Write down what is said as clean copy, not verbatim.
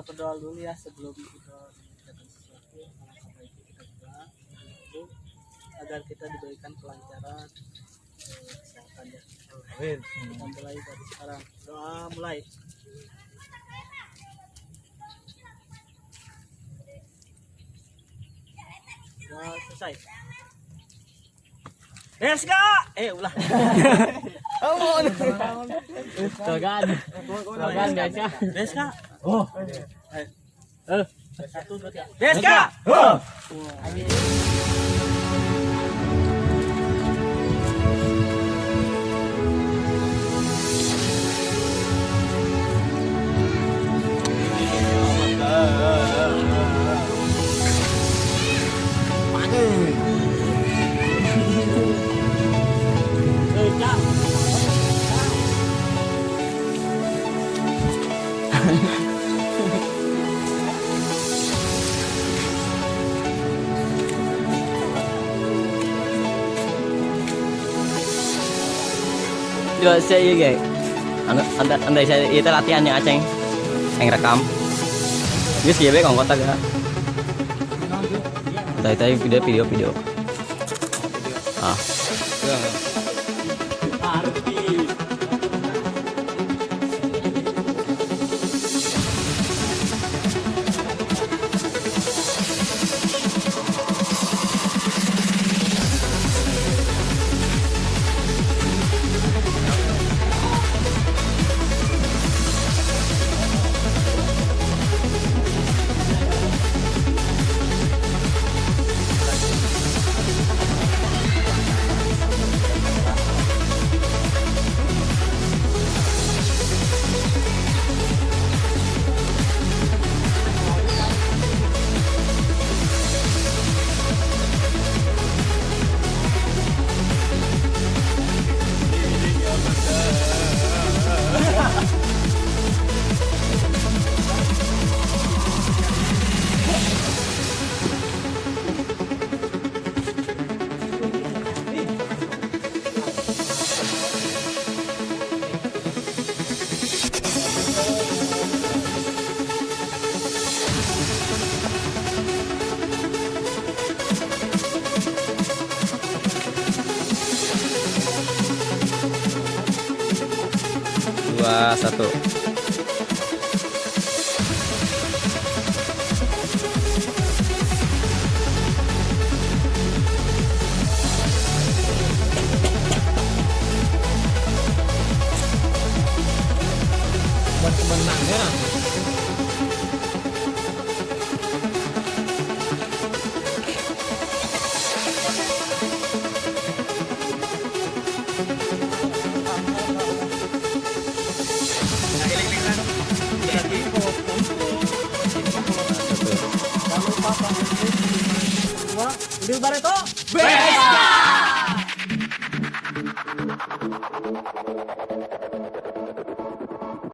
berdoa dulu ya sebelum kita mengerjakan sesuatu. Alangkah baiknya kita berdoa dulu agar kita diberikan kelancaran kesehatan ya. Amin. Kita mulai dari sekarang. Doa mulai. Doa selesai. Beska! Ulah. Togan Beska. Beska. Oh. Satu, dua, tiga. Beska! Coba saya iya guys. Andai saya itu latihannya Aceng yang rekam. Gus ya be kontak ya. Tadi video. Ah. Dua, satu. Buat kemenangnya. Di Bareto. Beska.